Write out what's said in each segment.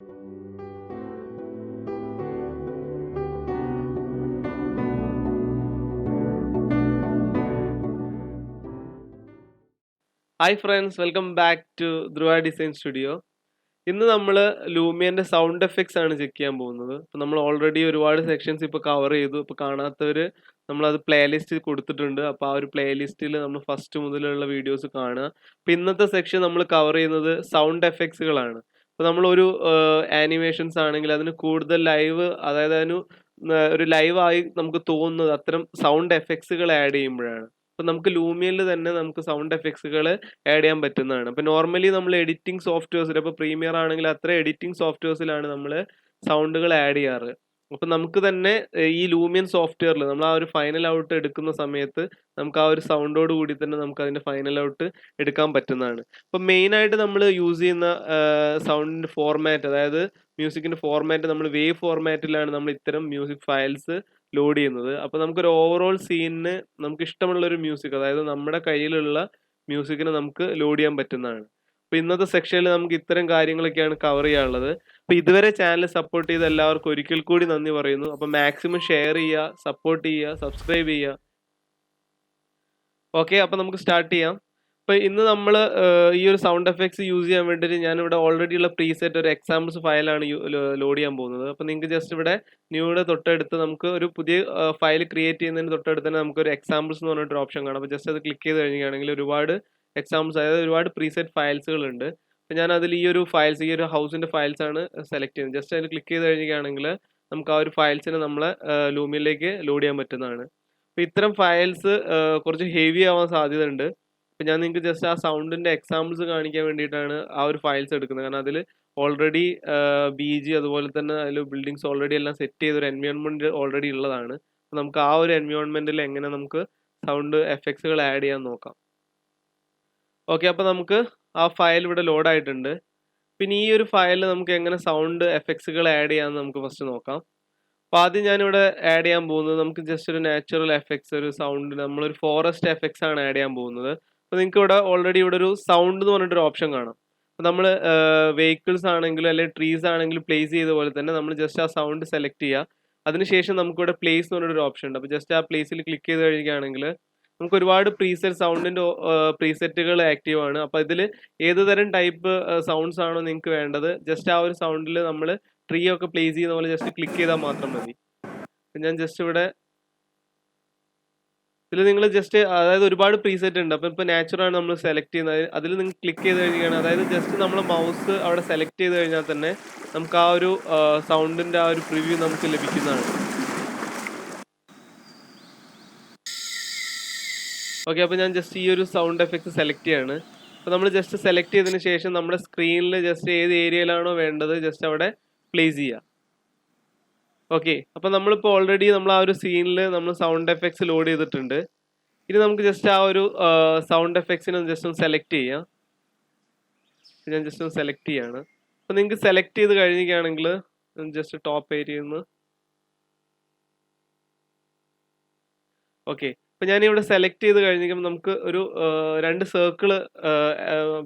Hi friends, welcome back to Dhruva design studio. ഇന്ന് നമ്മൾ ലൂമിയൻ്റെ സൗണ്ട് എഫക്ട്സ് ആണ് ചെക്ക് ചെയ്യാൻ പോകുന്നത്. അപ്പോൾ നമ്മൾ ഓൾറെഡി ഒരുപാട് സെക്ഷൻസ് ഇപ്പോൾ കവർ ചെയ്തു. ഇപ്പോൾ കാണാത്തവർ നമ്മളത് പ്ലേലിസ്റ്റ് കൊടുത്തിട്ടുണ്ട്. അപ്പോൾ ആ ഒരു പ്ലേലിസ്റ്റിൽ നമ്മൾ ഫസ്റ്റ് മുതലുള്ള വീഡിയോസ് കാണുക. അപ്പോൾ ഇന്നത്തെ സെക്ഷൻ നമ്മൾ കവർ ചെയ്യുന്നത് സൗണ്ട് എഫക്ട്സുകളാണ്. അപ്പോൾ നമ്മളൊരു ആനിമേഷൻസ് ആണെങ്കിൽ അതിന് കൂടുതൽ ലൈവ്, അതായത് അതിന് ഒരു ലൈവായി നമുക്ക് തോന്നുന്നത് അത്തരം സൗണ്ട് എഫക്ട്സുകൾ ആഡ് ചെയ്യുമ്പോഴാണ്. അപ്പോൾ നമുക്ക് ലൂമിയനിൽ തന്നെ നമുക്ക് സൗണ്ട് എഫക്ട്സുകൾ ആഡ് ചെയ്യാൻ പറ്റുന്നതാണ്. അപ്പോൾ നോർമലി നമ്മൾ എഡിറ്റിംഗ് സോഫ്റ്റ്വെയർസിൽ, ഇപ്പോൾ പ്രീമിയർ ആണെങ്കിൽ അത്ര എഡിറ്റിംഗ് സോഫ്റ്റ്വെയർസിലാണ് നമ്മൾ സൗണ്ടുകൾ ആഡ് ചെയ്യാറ്. അപ്പോൾ നമുക്ക് തന്നെ ഈ ലൂമിയൻ സോഫ്റ്റ്വെയറിൽ നമ്മൾ ആ ഒരു ഫൈനൽ ഔട്ട് എടുക്കുന്ന സമയത്ത് നമുക്ക് ആ ഒരു സൗണ്ടോട് കൂടി തന്നെ നമുക്ക് അതിൻ്റെ ഫൈനൽ ഔട്ട് എടുക്കാൻ പറ്റുന്നതാണ്. അപ്പോൾ മെയിനായിട്ട് നമ്മൾ യൂസ് ചെയ്യുന്ന സൗണ്ടിൻ്റെ ഫോർമാറ്റ്, അതായത് മ്യൂസിക്കിൻ്റെ ഫോർമാറ്റ്, നമ്മൾ വേവ് ഫോർമാറ്റിലാണ് നമ്മൾ ഇത്തരം മ്യൂസിക് ഫയൽസ് ലോഡ് ചെയ്യുന്നത്. അപ്പോൾ നമുക്കൊരു ഓവറോൾ സീനിന് നമുക്ക് ഇഷ്ടമുള്ളൊരു മ്യൂസിക്, അതായത് നമ്മുടെ കയ്യിലുള്ള മ്യൂസിക്കിന് നമുക്ക് ലോഡ് ചെയ്യാൻ പറ്റുന്നതാണ്. അപ്പോൾ ഇന്നത്തെ സെക്ഷനിൽ നമുക്ക് ഇത്തരം കാര്യങ്ങളൊക്കെയാണ് കവർ ചെയ്യാനുള്ളത്. അപ്പോൾ ഇതുവരെ ചാനൽ സപ്പോർട്ട് ചെയ്ത എല്ലാവർക്കും ഒരിക്കൽ കൂടി നന്ദി പറയുന്നു. അപ്പോൾ മാക്സിമം ഷെയർ ചെയ്യുക, സപ്പോർട്ട് ചെയ്യുക, സബ്സ്ക്രൈബ് ചെയ്യുക. ഓക്കെ, അപ്പോൾ നമുക്ക് സ്റ്റാർട്ട് ചെയ്യാം. അപ്പോൾ ഇന്ന് നമ്മൾ ഈ ഒരു സൗണ്ട് എഫക്ട്സ് യൂസ് ചെയ്യാൻ വേണ്ടിയിട്ട് ഞാനിവിടെ ഓൾറെഡി ഉള്ള പ്രീസെറ്റ് ഒരു എക്സാമ്പിൾസ് ഫയലാണ് ലോഡ് ചെയ്യാൻ പോകുന്നത്. അപ്പോൾ നിങ്ങൾക്ക് ജസ്റ്റ് ഇവിടെ ന്യൂയുടെ തൊട്ടടുത്ത് നമുക്ക് ഒരു പുതിയ ഫയൽ ക്രിയേറ്റ് ചെയ്യുന്നതിന് തൊട്ടടുത്ത് തന്നെ നമുക്കൊരു എക്സാമ്പിൾസ് എന്ന് പറഞ്ഞിട്ടൊരു ഓപ്ഷൻ കാണാം. അപ്പോൾ ജസ്റ്റ് അത് ക്ലിക്ക് ചെയ്ത് കഴിഞ്ഞാണെങ്കിൽ ഒരുപാട് എക്സാമ്പിൾസ്, അതായത് ഒരുപാട് പ്രീസെറ്റ് ഫയൽസുകളുണ്ട്. അപ്പോൾ ഞാൻ അതിൽ ഈ ഒരു ഫയൽസ്, ഈ ഒരു ഹൗസിൻ്റെ ഫയൽസ് ആണ് സെലക്ട് ചെയ്യുന്നത്. ജസ്റ്റ് അതിൽ ക്ലിക്ക് ചെയ്ത് കഴിഞ്ഞാണെങ്കിൽ നമുക്ക് ആ ഒരു ഫയൽസിനെ നമ്മളെ ലൂമിയനിലേക്ക് ലോഡ് ചെയ്യാൻ പറ്റുന്നതാണ്. അപ്പോൾ ഇത്തരം ഫയൽസ് കുറച്ച് ഹെവി ആവാൻ സാധ്യതയുണ്ട്. അപ്പോൾ ഞാൻ നിങ്ങൾക്ക് ജസ്റ്റ് ആ സൗണ്ടിൻ്റെ എക്സാമ്പിൾസ് കാണിക്കാൻ വേണ്ടിയിട്ടാണ് ആ ഒരു ഫയൽസ് എടുക്കുന്നത്. കാരണം അതിൽ ഓൾറെഡി BG, അതുപോലെ തന്നെ അതിൽ ബിൽഡിങ്സ് ഓൾറെഡി എല്ലാം സെറ്റ് ചെയ്തൊരു എൻവയോൺമെൻറ്റ് ഓൾറെഡി ഉള്ളതാണ്. അപ്പോൾ നമുക്ക് ആ ഒരു എൻവയോൺമെൻറ്റിൽ എങ്ങനെ നമുക്ക് സൗണ്ട് എഫക്ട്സുകൾ ആഡ് ചെയ്യാൻ നോക്കാം. ഓക്കെ, അപ്പോൾ നമുക്ക് ആ ഫയൽ ഇവിടെ ലോഡ് ആയിട്ടുണ്ട്. പിന്നെ ഈ ഒരു ഫയലിൽ നമുക്ക് എങ്ങനെ സൗണ്ട് എഫക്ട്സുകൾ ആഡ് ചെയ്യാമെന്ന് നമുക്ക് ഫസ്റ്റ് നോക്കാം. അപ്പോൾ ആദ്യം ഞാനിവിടെ ആഡ് ചെയ്യാൻ പോകുന്നത് നമുക്ക് ജസ്റ്റ് ഒരു നാച്ചുറൽ എഫക്ട്സ്, ഒരു സൗണ്ട്, നമ്മളൊരു ഫോറസ്റ്റ് എഫക്ട്സ് ആണ് ആഡ് ചെയ്യാൻ പോകുന്നത്. അപ്പോൾ നിങ്ങൾക്ക് ഇവിടെ ഓൾറെഡി ഇവിടെ ഒരു സൗണ്ട് എന്ന് പറഞ്ഞിട്ടൊരു ഓപ്ഷൻ കാണാം. അപ്പോൾ നമ്മൾ വെഹിക്കിൾസ് ആണെങ്കിലും അല്ലെങ്കിൽ ട്രീസ് ആണെങ്കിലും പ്ലേസ് ചെയ്ത പോലെ തന്നെ നമ്മൾ ജസ്റ്റ് ആ സൗണ്ട് സെലക്ട് ചെയ്യുക. അതിനുശേഷം നമുക്കിവിടെ പ്ലേസ് എന്ന് പറഞ്ഞൊരു ഓപ്ഷൻ ഉണ്ട്. അപ്പോൾ ജസ്റ്റ് ആ പ്ലേസിൽ ക്ലിക്ക് ചെയ്ത് കഴിയുകയാണെങ്കിൽ നമുക്ക് ഒരുപാട് പ്രീസെറ്റ് സൗണ്ടിൻ്റെ പ്രീസെറ്റുകൾ ആക്റ്റീവ് ആണ്. അപ്പോൾ ഇതിൽ ഏത് തരം ടൈപ്പ് സൗണ്ട്സ് ആണോ നിങ്ങൾക്ക് വേണ്ടത്, ജസ്റ്റ് ആ ഒരു സൗണ്ടിൽ നമ്മൾ ട്രീ ഒക്കെ പ്ലേസ് ചെയ്യുന്ന പോലെ ജസ്റ്റ് ക്ലിക്ക് ചെയ്താൽ മാത്രം മതി. ഞാൻ ജസ്റ്റ് ഇവിടെ ഇതിൽ നിങ്ങൾ ജസ്റ്റ്, അതായത് ഒരുപാട് പ്രീസെറ്റ് ഉണ്ട്. അപ്പോൾ ഇപ്പോൾ നാച്ചുറാണ് നമ്മൾ സെലക്ട് ചെയ്യുന്നത്. അതിൽ നിങ്ങൾ ക്ലിക്ക് ചെയ്ത് കഴിയുകയാണ്, അതായത് ജസ്റ്റ് നമ്മൾ മൗസ് അവിടെ സെലക്ട് ചെയ്ത് കഴിഞ്ഞാൽ തന്നെ നമുക്ക് ആ ഒരു സൗണ്ടിൻ്റെ ആ ഒരു പ്രിവ്യൂ നമുക്ക് ലഭിക്കുന്നതാണ്. ഓക്കെ, അപ്പോൾ ഞാൻ ജസ്റ്റ് ഈ ഒരു സൗണ്ട് എഫക്ട്സ് സെലക്ട് ചെയ്യാണ്. അപ്പോൾ നമ്മൾ ജസ്റ്റ് സെലക്ട് ചെയ്തതിന് ശേഷം നമ്മുടെ സ്ക്രീനിൽ ജസ്റ്റ് ഏത് ഏരിയയിലാണോ വേണ്ടത് ജസ്റ്റ് അവിടെ പ്ലേസ് ചെയ്യുക. ഓക്കെ, അപ്പോൾ നമ്മളിപ്പോൾ ഓൾറെഡി നമ്മൾ ആ ഒരു സീനിൽ നമ്മൾ സൗണ്ട് എഫക്ട്സ് ലോഡ് ചെയ്തിട്ടുണ്ട്. ഇനി നമുക്ക് ജസ്റ്റ് ആ ഒരു സൗണ്ട് എഫക്ട്സിനെ ജസ്റ്റ് ഒന്ന് സെലക്ട് ചെയ്യാം. ഞാൻ ജസ്റ്റ് ഒന്ന് സെലക്ട് ചെയ്യാണ്. അപ്പോൾ നിങ്ങൾക്ക് സെലക്ട് ചെയ്ത് കഴിഞ്ഞിരിക്കുകയാണെങ്കിൽ ജസ്റ്റ് ടോപ്പ് ഏരിയയിൽ നിന്ന്, ഓക്കെ, അപ്പോൾ ഞാനിവിടെ സെലക്ട് ചെയ്ത് കഴിഞ്ഞിരിക്കുമ്പോൾ നമുക്ക് ഒരു 2 സർക്കിൾ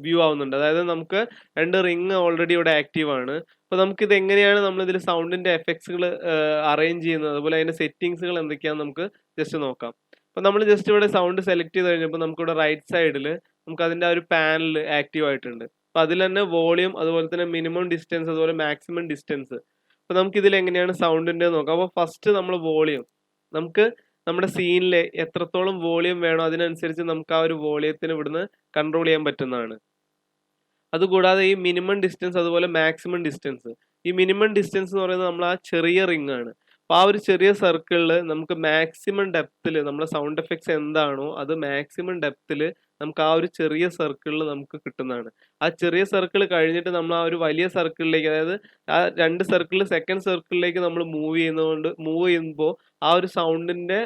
വ്യൂ ആവുന്നുണ്ട്. അതായത് നമുക്ക് 2 റിങ് ഓൾറെഡി ഇവിടെ ആക്റ്റീവ് ആണ്. അപ്പോൾ നമുക്കിത് എങ്ങനെയാണ് നമ്മളിതിൽ സൗണ്ടിൻ്റെ എഫക്ട്സുകൾ അറേഞ്ച് ചെയ്യുന്നത്, അതുപോലെ അതിൻ്റെ സെറ്റിങ്സുകൾ എന്തൊക്കെയാണെന്ന് നമുക്ക് ജസ്റ്റ് നോക്കാം. അപ്പോൾ നമ്മൾ ജസ്റ്റ് ഇവിടെ സൗണ്ട് സെലക്ട് ചെയ്ത് കഴിഞ്ഞപ്പോൾ നമുക്കിവിടെ റൈറ്റ് സൈഡിൽ നമുക്ക് അതിൻ്റെ ആ ഒരു പാനൽ ആക്റ്റീവ് ആയിട്ടുണ്ട്. അപ്പോൾ അതിൽ തന്നെ വോളിയം, അതുപോലെ തന്നെ മിനിമം ഡിസ്റ്റൻസ്, അതുപോലെ മാക്സിമം ഡിസ്റ്റൻസ്. അപ്പോൾ നമുക്കിതിൽ എങ്ങനെയാണ് സൗണ്ടിൻ്റെ നോക്കാം. അപ്പോൾ ഫസ്റ്റ് നമ്മൾ വോളിയം, നമുക്ക് നമ്മുടെ സീനിൽ എത്രത്തോളം വോളിയം വേണോ അതിനനുസരിച്ച് നമുക്ക് ആ ഒരു വോളിയത്തിന് ഇവിടുന്ന് കൺട്രോൾ ചെയ്യാൻ പറ്റുന്നതാണ്. അതുകൂടാതെ ഈ മിനിമം ഡിസ്റ്റൻസ്, അതുപോലെ മാക്സിമം ഡിസ്റ്റൻസ്. ഈ മിനിമം ഡിസ്റ്റൻസ് എന്ന് പറയുന്നത് നമ്മൾ ആ ചെറിയ റിംഗ് ആണ്. അപ്പോൾ ആ ഒരു ചെറിയ സർക്കിളിൽ നമുക്ക് മാക്സിമം ഡെപ്തിൽ നമ്മുടെ സൗണ്ട് എഫക്ട്സ് എന്താണോ അത് മാക്സിമം ഡെപ്തിൽ നമുക്ക് ആ ഒരു ചെറിയ സർക്കിളിൽ നമുക്ക് കിട്ടുന്നതാണ്. ആ ചെറിയ സർക്കിൾ കഴിഞ്ഞിട്ട് നമ്മൾ ആ ഒരു വലിയ സർക്കിളിലേക്ക്, അതായത് ആ 2 സർക്കിളിൽ സെക്കൻഡ് സർക്കിളിലേക്ക് നമ്മൾ മൂവ് ചെയ്യുമ്പോൾ ആ ഒരു സൗണ്ടിൻ്റെ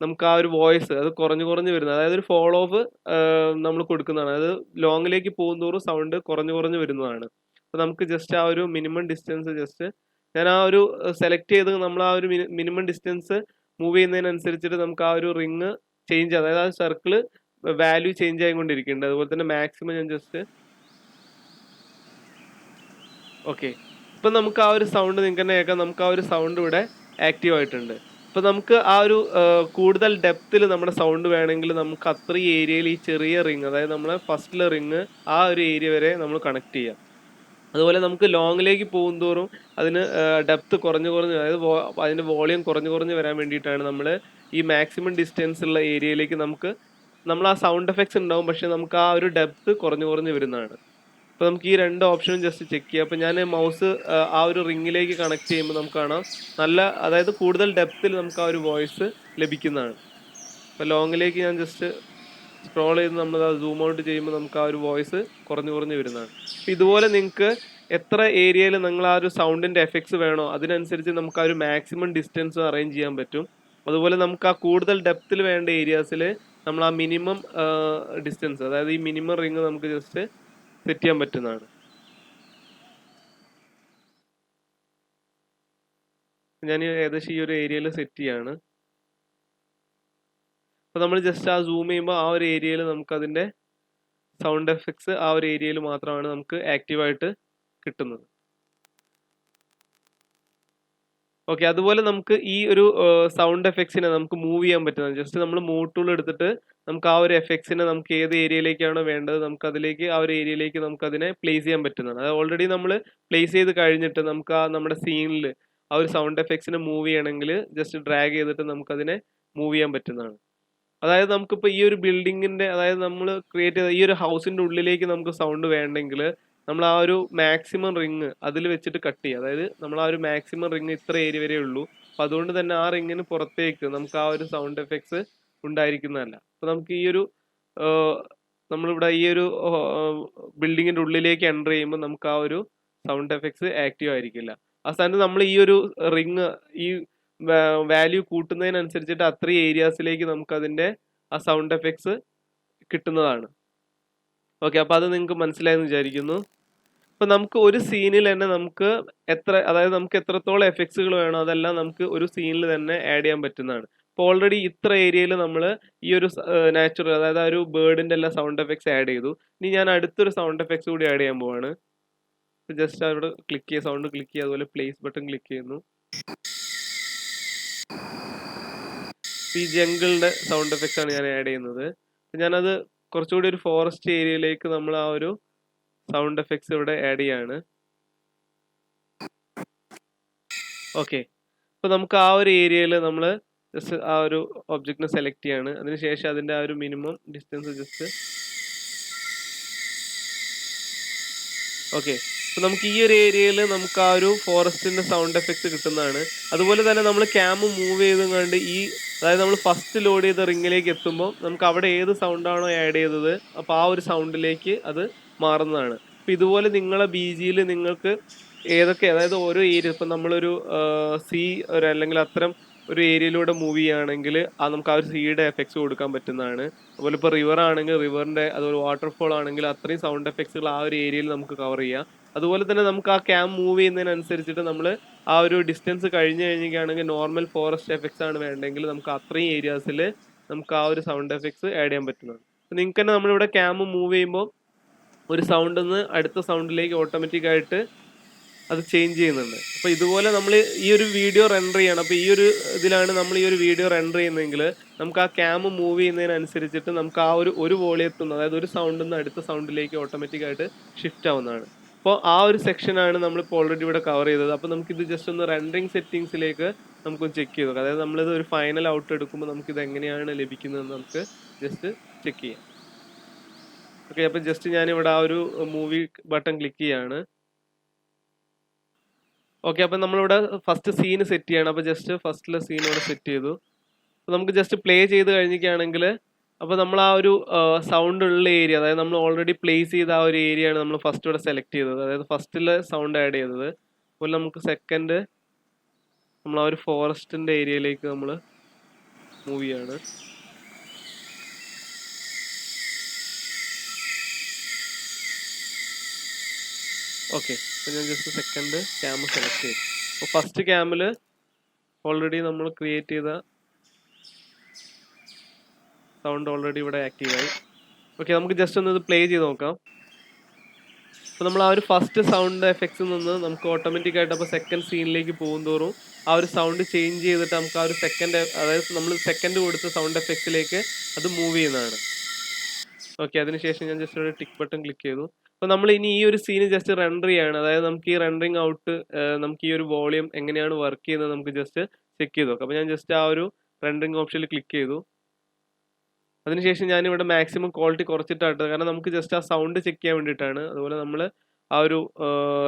നമുക്ക് ആ ഒരു വോയിസ് അത് കുറഞ്ഞു വരുന്നത്, അതായത് ഒരു ഫോൾ ഓഫ് നമ്മൾ കൊടുക്കുന്നതാണ്. അതായത് ലോങ്ങിലേക്ക് പോകുന്തോറും സൗണ്ട് കുറഞ്ഞു വരുന്നതാണ്. അപ്പോൾ നമുക്ക് ജസ്റ്റ് ആ ഒരു മിനിമം ഡിസ്റ്റൻസ് ജസ്റ്റ് ഞാൻ ആ ഒരു സെലക്ട് ചെയ്ത് നമ്മൾ ആ ഒരു മിനിമം ഡിസ്റ്റൻസ് മൂവ് ചെയ്യുന്നതിനനുസരിച്ചിട്ട് നമുക്ക് ആ ഒരു റിങ് ചേഞ്ച്, അതായത് ആ സർക്കിള് വാല്യൂ ചേഞ്ച് ആയിക്കൊണ്ടിരിക്കുന്നുണ്ട്. അതുപോലെ തന്നെ മാക്സിമം ഞാൻ ജസ്റ്റ് ഓക്കെ. ഇപ്പൊ നമുക്ക് ആ ഒരു സൗണ്ട് നിങ്ങൾക്ക് തന്നെ കേൾക്കാം. നമുക്ക് ആ ഒരു സൗണ്ട് ഇവിടെ ആക്റ്റീവ് ആയിട്ടുണ്ട്. ഇപ്പൊ നമുക്ക് ആ ഒരു കൂടുതൽ ഡെപ്തിൽ നമ്മുടെ സൗണ്ട് വേണമെങ്കിൽ നമുക്ക് അത്രയും ഏരിയയിൽ ഈ ചെറിയ റിംഗ്, അതായത് നമ്മളെ ഫസ്റ്റിലെ റിംഗ് ആ ഒരു ഏരിയ വരെ നമ്മൾ കണക്ട് ചെയ്യാം. അതുപോലെ നമുക്ക് ലോങ്ങിലേക്ക് പോകുന്തോറും അതിന് ഡെപ്ത് കുറഞ്ഞ് കുറഞ്ഞ്, അതായത് അതിന്റെ വോളിയം കുറഞ്ഞ് കുറഞ്ഞ് വരാൻ വേണ്ടിയിട്ടാണ് നമ്മൾ ഈ മാക്സിമം ഡിസ്റ്റൻസ് ഉള്ള ഏരിയയിലേക്ക് നമ്മൾ ആ സൗണ്ട് എഫക്ട്സ് ഉണ്ടാവും, പക്ഷെ നമുക്ക് ആ ഒരു ഡെപ്ത് കുറഞ്ഞ് കുറഞ്ഞ് വരുന്നതാണ്. അപ്പോൾ നമുക്ക് ഈ രണ്ട് ഓപ്ഷനും ജസ്റ്റ് ചെക്ക് ചെയ്യാം. അപ്പോൾ ഞാൻ മൗസ് ആ ഒരു റിങ്ങിലേക്ക് കണക്ട് ചെയ്യുമ്പോൾ നമുക്ക് കാണാം അതായത് കൂടുതൽ ഡെപ്തിൽ നമുക്ക് ആ ഒരു വോയിസ് ലഭിക്കുന്നതാണ്. അപ്പോൾ ലോങ്ങിലേക്ക് ഞാൻ ജസ്റ്റ് സ്ക്രോൾ ചെയ്ത് നമ്മൾ സൂം ഔട്ട് ചെയ്യുമ്പോൾ നമുക്ക് ആ ഒരു വോയിസ് കുറഞ്ഞു കുറഞ്ഞ് വരുന്നതാണ്. അപ്പോൾ ഇതുപോലെ നിങ്ങൾക്ക് എത്ര ഏരിയയിൽ നിങ്ങൾ ആ ഒരു സൗണ്ടിന്റെ എഫക്ട്സ് വേണോ അതിനനുസരിച്ച് നമുക്ക് ആ ഒരു മാക്സിമം ഡിസ്റ്റൻസ് അറേഞ്ച് ചെയ്യാൻ പറ്റും. അതുപോലെ നമുക്ക് ആ കൂടുതൽ ഡെപ്തിൽ വേണ്ട ഏരിയാസിൽ നമ്മൾ ആ മിനിമം ഡിസ്റ്റൻസ്, അതായത് ഈ മിനിമം റിങ് നമുക്ക് ജസ്റ്റ് സെറ്റ് ചെയ്യാൻ പറ്റുന്നതാണ്. ഞാൻ ഏകദേശം ഈ ഒരു ഏരിയയിൽ സെറ്റ് ചെയ്യാണ്. അപ്പോൾ നമ്മൾ ജസ്റ്റ് ആ സൂം ചെയ്യുമ്പോൾ ആ ഒരു ഏരിയയിൽ നമുക്ക് അതിന്റെ സൗണ്ട് എഫക്ട്സ് ആ ഒരു ഏരിയയിൽ മാത്രമാണ് നമുക്ക് ആക്റ്റീവായിട്ട് കിട്ടുന്നത്. ഓക്കെ. അതുപോലെ നമുക്ക് ഈ ഒരു സൗണ്ട് എഫക്ട്സിനെ നമുക്ക് മൂവ് ചെയ്യാൻ പറ്റുന്നത് ജസ്റ്റ് നമ്മൾ മൂവ് ടൂൾ എടുത്തിട്ട് നമുക്ക് ആ ഒരു എഫക്ട്സിനെ നമുക്ക് ഏത് ഏരിയയിലേക്കാണോ വേണ്ടത് നമുക്ക് അതിലേക്ക് ആ ഒരു ഏരിയയിലേക്ക് നമുക്ക് അതിനെ പ്ലേസ് ചെയ്യാൻ പറ്റുന്നതാണ്. അത് ഓൾറെഡി നമ്മൾ പ്ലേസ് ചെയ്ത് കഴിഞ്ഞിട്ട് നമുക്ക് ആ നമ്മുടെ സീനിൽ ആ ഒരു സൗണ്ട് എഫക്ട്സിനെ മൂവ് ചെയ്യണമെങ്കിൽ ജസ്റ്റ് ഡ്രാഗ് ചെയ്തിട്ട് നമുക്കതിനെ മൂവ് ചെയ്യാൻ പറ്റുന്നതാണ്. അതായത് നമുക്കിപ്പോൾ ഈ ഒരു ബിൽഡിങ്ങിന്റെ, അതായത് നമ്മൾ ക്രിയേറ്റ് ചെയ്ത ഈ ഒരു ഹൗസിന്റെ ഉള്ളിലേക്ക് നമുക്ക് സൗണ്ട് വേണ്ടെങ്കിൽ നമ്മൾ ആ ഒരു മാക്സിമം റിങ് അതിൽ വെച്ചിട്ട് കട്ട് ചെയ്യുക. അതായത് നമ്മൾ ആ ഒരു മാക്സിമം റിങ് ഇത്ര ഏരിയ വരെ ഉള്ളൂ. അപ്പൊ അതുകൊണ്ട് തന്നെ ആ റിങ്ങിന് പുറത്തേക്ക് നമുക്ക് ആ ഒരു സൗണ്ട് എഫക്ട്സ് ഉണ്ടായിരിക്കുന്നതല്ല. അപ്പൊ നമുക്ക് ഈ ഒരു നമ്മളിവിടെ ഈ ഒരു ബിൽഡിങ്ങിന്റെ ഉള്ളിലേക്ക് എൻ്റർ ചെയ്യുമ്പോൾ നമുക്ക് ആ ഒരു സൗണ്ട് എഫക്ട്സ് ആക്റ്റീവ് ആയിരിക്കില്ല. ആ സ്ഥാനത്ത് നമ്മൾ ഈ ഒരു റിങ് ഈ വാല്യൂ കൂട്ടുന്നതിനനുസരിച്ചിട്ട് അത്രയും ഏരിയാസിലേക്ക് നമുക്ക് അതിന്റെ ആ സൗണ്ട് എഫക്ട്സ് കിട്ടുന്നതാണ്. ഓക്കെ. അപ്പൊ അത് നിങ്ങൾക്ക് മനസ്സിലായെന്ന് വിചാരിക്കുന്നു. ഇപ്പൊ നമുക്ക് ഒരു സീനിൽ തന്നെ നമുക്ക് അതായത് നമുക്ക് എത്രത്തോളം എഫക്ട്സുകൾ വേണോ അതെല്ലാം നമുക്ക് ഒരു സീനിൽ തന്നെ ആഡ് ചെയ്യാൻ പറ്റുന്നതാണ്. ഇപ്പൊ ഓൾറെഡി ഇത്ര ഏരിയയിൽ നമ്മൾ ഈ ഒരു നാച്ചുറൽ, അതായത് ആ ഒരു ബേർഡിന്റെ എല്ലാ സൗണ്ട് എഫക്ട്സ് ആഡ് ചെയ്തു. ഇനി ഞാൻ അടുത്തൊരു സൗണ്ട് എഫക്ട്സ് കൂടി ആഡ് ചെയ്യാൻ പോവാണ്. ജസ്റ്റ് അവിടെ ക്ലിക്ക് ചെയ്യുക, സൗണ്ട് ക്ലിക്ക് ചെയ്യുക, അതുപോലെ പ്ലേസ് ബട്ടൺ ക്ലിക്ക് ചെയ്യുന്നു. ഈ ജംഗിളിന്റെ സൗണ്ട് എഫക്ട്സ് ആണ് ഞാൻ ആഡ് ചെയ്യുന്നത്. ഞാനത് കുറച്ചുകൂടി ഒരു ഫോറസ്റ്റ് ഏരിയയിലേക്ക് നമ്മൾ ആ ഒരു സൗണ്ട് എഫക്ട്സ് ഇവിടെ ആഡ് ചെയ്യാണ്. ഓക്കെ. അപ്പൊ നമുക്ക് ആ ഒരു ഏരിയയിൽ നമ്മൾ ജസ്റ്റ് ആ ഒരു ഒബ്ജക്റ്റിനെ സെലക്ട് ചെയ്യാണ്. അതിനുശേഷം അതിന്റെ ആ ഒരു മിനിമം ഡിസ്റ്റൻസ് ജസ്റ്റ് ഓക്കെ. അപ്പൊ നമുക്ക് ഈ ഒരു ഏരിയയിൽ നമുക്ക് ആ ഒരു ഫോറസ്റ്റിന്റെ സൗണ്ട് എഫക്ട്സ് കിട്ടുന്നതാണ്. അതുപോലെ തന്നെ നമ്മൾ ക്യാം മൂവ് ചെയ്തും കണ്ട് അതായത് നമ്മൾ ഫസ്റ്റ് ലോഡ് ചെയ്ത റിങ്ങിലേക്ക് എത്തുമ്പോൾ നമുക്ക് അവിടെ ഏത് സൗണ്ടാണോ ആഡ് ചെയ്തത് അപ്പൊ ആ ഒരു സൗണ്ടിലേക്ക് അത് മാറുന്നതാണ്. അപ്പൊ ഇതുപോലെ നിങ്ങളെ BGയിൽ നിങ്ങൾക്ക് ഏതൊക്കെ, അതായത് ഓരോ ഏരിയ, ഇപ്പൊ നമ്മളൊരു അല്ലെങ്കിൽ അത്തരം ഒരു ഏരിയയിലൂടെ മൂവ് ചെയ്യുകയാണെങ്കിൽ നമുക്ക് ആ ഒരു സീയുടെ എഫക്ട്സ് കൊടുക്കാൻ പറ്റുന്നതാണ്. അതുപോലെ ഇപ്പോൾ റിവർ ആണെങ്കിൽ റിവറിന്റെ, അതുപോലെ വാട്ടർഫോൾ ആണെങ്കിൽ അത്രയും സൗണ്ട് എഫക്ട്സുകൾ ആ ഒരു ഏരിയയിൽ നമുക്ക് കവർ ചെയ്യാം. അതുപോലെ തന്നെ നമുക്ക് ആ ക്യാം മൂവ് ചെയ്യുന്നതിനനുസരിച്ചിട്ട് നമ്മൾ ആ ഒരു ഡിസ്റ്റൻസ് കഴിഞ്ഞ് കഴിഞ്ഞിരിക്കുകയാണെങ്കിൽ നോർമൽ ഫോറസ്റ്റ് എഫക്ട്സ് ആണ് വേണ്ടെങ്കിൽ നമുക്ക് അത്രയും ഏരിയാസിൽ നമുക്ക് ആ ഒരു സൗണ്ട് എഫക്ട്സ് ആഡ് ചെയ്യാൻ പറ്റുന്നതാണ്. നിങ്ങൾക്ക് തന്നെ നമ്മളിവിടെ ക്യാം മൂവ് ചെയ്യുമ്പോൾ ഒരു സൗണ്ടിൽ നിന്ന് അടുത്ത സൗണ്ടിലേക്ക് ഓട്ടോമാറ്റിക് ആയിട്ട് അത് ചേഞ്ച് ചെയ്യുന്നുണ്ട്. അപ്പോൾ ഇതുപോലെ നമ്മൾ ഈ ഒരു വീഡിയോ റെൻഡർ ചെയ്യണം. അപ്പോൾ ഈ ഒരു ഇതിലാണ് നമ്മൾ ഈ ഒരു വീഡിയോ റെൻഡർ ചെയ്യുന്നതെങ്കിൽ നമുക്ക് ആ ക്യാം മൂവ് ചെയ്യുന്നതിനനുസരിച്ചിട്ട് നമുക്ക് ആ ഒരു വോളിയത്തിൽ നിന്ന്, അതായത് ഒരു സൗണ്ടിൽ നിന്ന് അടുത്ത സൗണ്ടിലേക്ക് ഓട്ടോമാറ്റിക് ആയിട്ട് ഷിഫ്റ്റ് ആവുന്നതാണ്. അപ്പോൾ ആ ഒരു സെക്ഷനാണ് നമ്മളിപ്പോൾ ഓൾറെഡി ഇവിടെ കവർ ചെയ്തത്. അപ്പോൾ നമുക്കിത് ജസ്റ്റ് ഒന്ന് റെൻഡറിങ് സെറ്റിങ്സിലേക്ക് നമുക്കൊന്ന് ചെക്ക് ചെയ്ത് നോക്കാം. അതായത് നമ്മളിത് ഒരു ഫൈനൽ ഔട്ട് എടുക്കുമ്പോൾ നമുക്കിത് എങ്ങനെയാണ് ലഭിക്കുന്നതെന്ന് നമുക്ക് ജസ്റ്റ് ചെക്ക് ചെയ്യാം. ഓക്കെ. അപ്പോൾ ജസ്റ്റ് ഞാനിവിടെ ആ ഒരു മൂവി ബട്ടൺ ക്ലിക്ക് ചെയ്യാണ്. ഓക്കെ. അപ്പം നമ്മളിവിടെ ഫസ്റ്റ് സീന് സെറ്റ് ചെയ്യണം. അപ്പോൾ ജസ്റ്റ് ഫസ്റ്റിലെ സീൻ ഇവിടെ സെറ്റ് ചെയ്തു. അപ്പോൾ നമുക്ക് ജസ്റ്റ് പ്ലേ ചെയ്ത് കഴിഞ്ഞിരിക്കുകയാണെങ്കിൽ അപ്പോൾ നമ്മൾ ആ ഒരു സൗണ്ട് ഉള്ള ഏരിയ, അതായത് നമ്മൾ ഓൾറെഡി പ്ലേസ് ചെയ്ത ആ ഒരു ഏരിയ ആണ് നമ്മൾ ഫസ്റ്റ് ഇവിടെ സെലക്ട് ചെയ്തത്, അതായത് ഫസ്റ്റിലെ സൗണ്ട് ആഡ് ചെയ്തത്. അതുപോലെ നമുക്ക് സെക്കൻഡ് നമ്മൾ ആ ഒരു ഫോറസ്റ്റിന്റെ ഏരിയയിലേക്ക് നമ്മൾ മൂവ് ചെയ്യാണ്. ഓക്കെ. അപ്പോൾ ഞാൻ ജസ്റ്റ് സെക്കൻഡ് ക്യാം സെലക്ട് ചെയ്തു. അപ്പോൾ ഫസ്റ്റ് ക്യാമിൽ ഓൾറെഡി നമ്മൾ ക്രിയേറ്റ് ചെയ്ത സൗണ്ട് ഓൾറെഡി ഇവിടെ ആക്റ്റീവായി. ഓക്കെ. നമുക്ക് ജസ്റ്റ് ഒന്ന് ഇത് പ്ലേ ചെയ്ത് നോക്കാം. അപ്പോൾ നമ്മൾ ആ ഒരു ഫസ്റ്റ് സൗണ്ട് എഫക്ട്സിൽ നിന്ന് നമുക്ക് ഓട്ടോമാറ്റിക്കായിട്ട് അപ്പോൾ സെക്കൻഡ് സീനിലേക്ക് പോകുന്തോറും ആ ഒരു സൗണ്ട് ചേഞ്ച് ചെയ്തിട്ട് നമുക്ക് ആ ഒരു സെക്കൻഡ്, അതായത് നമ്മൾ സെക്കൻഡ് കൊടുത്ത സൗണ്ട് എഫക്റ്റിലേക്ക് അത് മൂവ് ചെയ്യുന്നതാണ്. ഓക്കെ, അതിനുശേഷം ഞാൻ ജസ്റ്റ് ഒരു ടിക്ക് ബട്ടൺ ക്ലിക്ക് ചെയ്തു. അപ്പോൾ നമ്മൾ ഇനി ഈ ഒരു സീന് ജസ്റ്റ് റെൻഡർ ചെയ്യാണ്. അതായത് നമുക്ക് ഈ റെൻഡറിങ് ഔട്ട്, നമുക്ക് ഈ ഒരു വോളിയം എങ്ങനെയാണ് വർക്ക് ചെയ്യുന്നത് നമുക്ക് ജസ്റ്റ് ചെക്ക് ചെയ്ത് നോക്കാം. അപ്പോൾ ഞാൻ ജസ്റ്റ് ആ ഒരു റെൻഡറിങ് ഓപ്ഷനിൽ ക്ലിക്ക് ചെയ്തു. അതിനുശേഷം ഞാനിവിടെ മാക്സിമം ക്വാളിറ്റി കുറച്ചിട്ടാണ്, കാരണം നമുക്ക് ജസ്റ്റ് ആ സൗണ്ട് ചെക്ക് ചെയ്യാൻ വേണ്ടിയിട്ടാണ്. അതുപോലെ നമ്മൾ ആ ഒരു